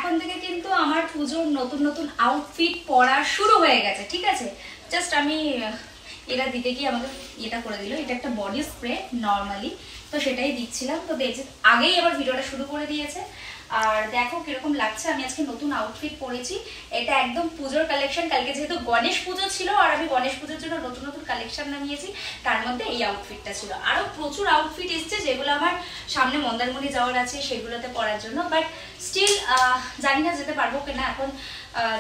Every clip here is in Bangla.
এখন থেকে কিন্তু আমার পুজোর নতুন নতুন আউটফিট পরা শুরু হয়ে গেছে, ঠিক আছে? জাস্ট আমি এটা দিতে গিয়ে আমাকে এটা করে দিল, এটা একটা বডি স্প্রে নর্মালি, তো সেটাই দিচ্ছিলাম। তো দেখছি আগেই আবার ভিডিওটা শুরু করে দিয়েছে। আর দেখো কিরকম লাগছে, আমি আজকে নতুন আউটফিট পরেছি। এটা একদম পুজোর কালেকশন, কালকে যেহেতু গণেশ পুজো ছিল আর আমি গণেশ পুজোর জন্য নতুন নতুন কালেকশন নামিয়েছি, তার মধ্যে এই আউটফিটটা ছিল। আরও প্রচুর আউটফিট এসছে যেগুলো আমার সামনে মন্দারমণি যাওয়ার আছে সেগুলোতে পরার জন্য, বাট স্টিল জানি না যেতে পারবো কিনা এখন,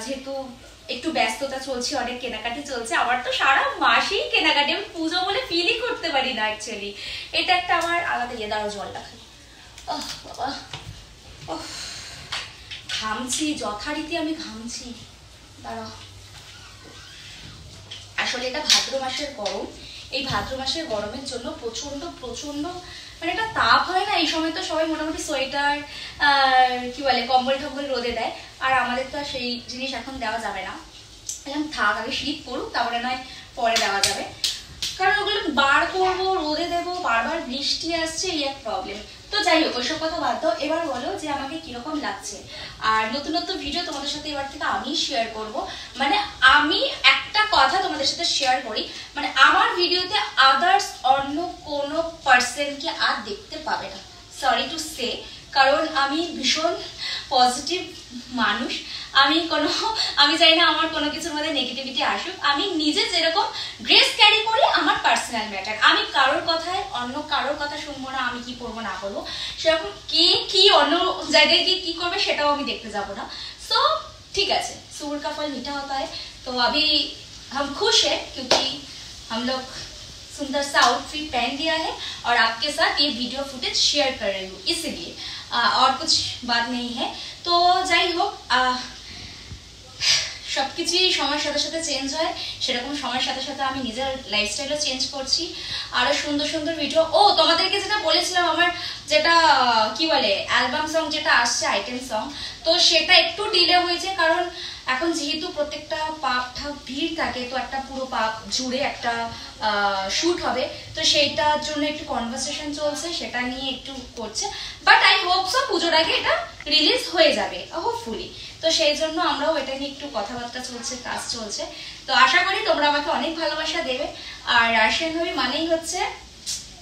যেহেতু একটু ব্যস্ততা চলছে, অনেক কেনাকাটি চলছে। আমার তো সারা মাসেই কেনাকাটি, আমি পুজো বলে ফিলই করতে পারি না অ্যাকচুয়ালি। এটা একটা আমার আলাদা ইয়ে। দাঁড়াও জল রাখি। বাবা ঘামছি, যথারীতি আমি ঘামছি। দাঁড়াও, আসলে এটা ভাদ্র মাসের গরম। এই ভাদ্র মাসের গরমের জন্য প্রচন্ড প্রচন্ড মানে একটা তাপ হয় না এই সময়, তো সবাই মোটামুটি সোয়েটার কি বলে কম্বল টম্বল রোদে দেয়, আর আমাদের তো সেই জিনিস এখন দেওয়া যাবে না। এখন থাক, আগে শীত পড়ুক, তারপরে নয় পরে দেওয়া যাবে, কারণ ওগুলো বার করবো, রোদে দেবো, বারবার বৃষ্টি আসছে, এই এক প্রবলেম। তো যাই হোক, ওইসব কথা বাদ দাও। এবার বলো যে আমাকে কিরকম লাগছে। আর নতুন নতুন ভিডিও তোমাদের সাথে এবার থেকে আমি শেয়ার করব। মানে আমি একটা কথা তোমাদের সাথে শেয়ার করি, মানে আমার ভিডিওতে আদার্স অন্য কোনো পার্সনকে আর দেখতে পাবে না, সরি টু সে, কারণ আমি ভীষণ পজিটিভ মানুষ। আমি চাই না আমার কোনো কিছুর মধ্যে নেগেটিভিটি আসুক। আমি নিজে যেরকম ড্রেস ক্যারি করি আমার পার্সোনাল ম্যাটার, আমি কারোর কথায় অন্য কারোর কথা শুনবো না, আমি কি করবো না করবো সেরকম, কে কি অন্য জায়গায় গিয়ে কি করবে সেটাও আমি দেখতে যাবো না। सो ठीक है, सूर का फल मीठा होता है। तो अभी हम खुश हैं क्योंकि हम लोग सुंदर सा आउटफिट पहन दिया है और आपके साथ ये वीडियो फुटेज शेयर कर रही हूँ, इसलिए और कुछ बात नहीं है। तो যাই হোক, সবকিছুই সময়ের সাথে সাথে চেঞ্জ হয়, সেরকম সময়ের সাথে সাথে আমি নিজের লাইফস্টাইলও চেঞ্জ করছি। আরো সুন্দর সুন্দর ভিডিও, তোমাদেরকে যেটা বলেছিলাম আমার যেটা কি বলে অ্যালবাম সং যেটা আসছে আইটেম সং, তো সেটা একটু ডিলে হয়েছে, কারণ এখন যেহেতু প্রত্যেকটা পাপটা ভিড় থাকে, তো একটা পুরো পাপ জুড়ে একটা শুট হবে, তো সেইটার জন্য একটু কনভারসেশন চলছে, সেটা নিয়ে একটু করছে। বাট আই হোপ সো পুজোর আগে এটা রিলিজ হয়ে যাবে হোপফুলি। তো সেই জন্য আমরাও এটা নিয়ে একটু কথাবার্তা চলছে, কাজ চলছে। তো আশা করি তোমরা আমাকে অনেক ভালোবাসা দেবে। আর রাশিয়ান ভাবি মানেই হচ্ছে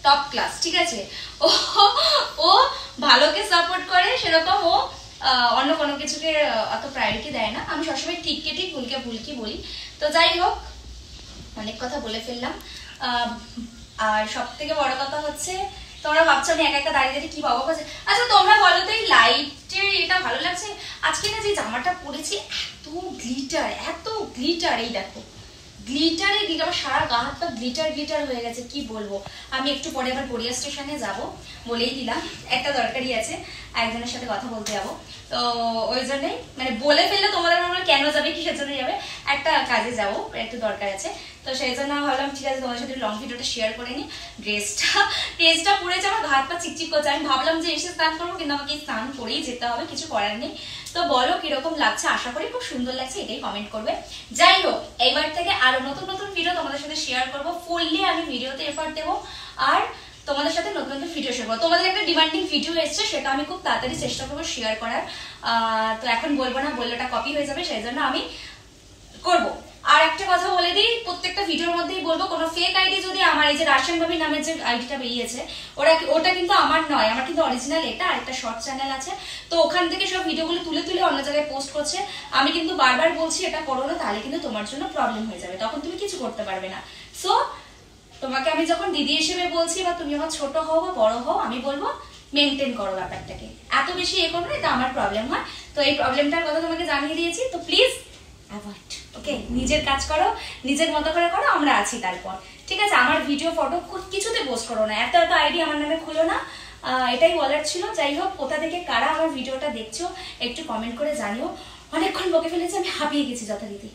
টপ ক্লাস, ঠিক আছে? ও ভালোকে সাপোর্ট করে, সেরকম ও অন্য কোনো কিছুকে অত প্রায়োরিটি দেয় না। আমি সবসময় ঠিককে ঠিক, ভুলকে ভুলকি বলি। তো যাই হোক, অনেক কথা বলে ফেললাম। আর সব থেকে বড় কথা হচ্ছে, তোমরা ভাবছো আমি একা একা দাঁড়িয়ে দাঁড়িয়ে কি বাবা করছে। আচ্ছা তোমরা বলো তো, এই লাইটের এটা ভালো লাগছে? আজকে না যে জামাটা পরেছি এত গ্লিটার, এই দেখো গ্লিটারে গ্লিটার, আমার সারা গা হাত পা গ্লিটার গ্লিটার হয়ে গেছে, কি বলবো। আমি একটু পরে আবার গড়িয়া স্টেশনে যাব, বলেই দিলাম, একটা দরকারি আছে, একজনের সাথে কথা বলতে যাবো। তো ওই জন্যই মানে বলে ফেললে তোমাদের মনে হয় কেন যাবে, কিসের জন্য যাবে, একটা কাজে যাবো, একটু দরকার আছে। তো সেই জন্য ভাবলাম ঠিক আছে তোমাদের সাথে লং ভিডিওটা শেয়ার করে নিই। ড্রেসটা পরেছে, আমার হাত পা চিকচিক করছে। আমি ভাবলাম যে এসে স্নান করবো, কিন্তু আমাকে স্নান করেই যেতে হবে, কিছু করার নেই। তো বলো কিরকম লাগছে, আশা করি খুব সুন্দর লাগছে, এটাই কমেন্ট করবে। যাই হোক, এইবার থেকে আরো নতুন নতুন ভিডিও তোমাদের সাথে শেয়ার করবো, ফুললি আমি ভিডিওতে এফর্ট দেবো, আর তোমাদের সাথে নতুন নতুন ভিডিও শেয়ার করবো। তোমাদের একটা ডিমান্ডিং ভিডিও এসছে, সেটা আমি খুব তাড়াতাড়ি চেষ্টা করবো শেয়ার করার। তো এখন বলবো না, বললে ওটা কপি হয়ে যাবে, সেই জন্য আমি করবো। আর একটা কথা বলে দিই, প্রত্যেকটা ভিডিওর মধ্যেই বলবো, কোনো ফেক আইডি যদি আমার এই যে রাশিয়ান ভাবি নামের যে আইডিটা বেরিয়েছে, ওটা কিন্তু আমার নয়, আমার কিন্তু অরিজিনাল এটা। আর একটা শর্ট চ্যানেল আছে, তো ওখান থেকে সব ভিডিওগুলো তুলে তুলে অন্য জায়গায় পোস্ট করছে। আমি কিন্তু বারবার বলছি এটা করো না, তাহলে কিন্তু তোমার জন্য প্রবলেম হয়ে যাবে, তখন তুমি কিছু করতে পারবে না। সো তোমাকে আমি যখন দিদি হিসেবে বলছি, বা তুমি আমার ছোট হও বা বড় হও, আমি বলবো মেনটেন করো ব্যাপারটাকে, এত বেশি এ করো না, এটা আমার প্রবলেম হয়। তো এই প্রবলেমটার কথা তোমাকে জানিয়ে দিয়েছি, তো প্লিজ অ্যাভয়েড, ওকে? নিজের কাজ করো, নিজের মতো করে করো, আমরা আছি তারপর, ঠিক আছে? আমার ভিডিও ফটো কিছুতে পোস্ট করো না, এত আইডি আমার নামে খুলো না, এটাই বলার ছিল। যাই হোক, কোথা থেকে কারা আমার ভিডিওটা দেখছো একটু কমেন্ট করে জানিও। অনেকক্ষণ বকে ফেলেছি, আমি হাঁপিয়ে গেছি যথারীতি।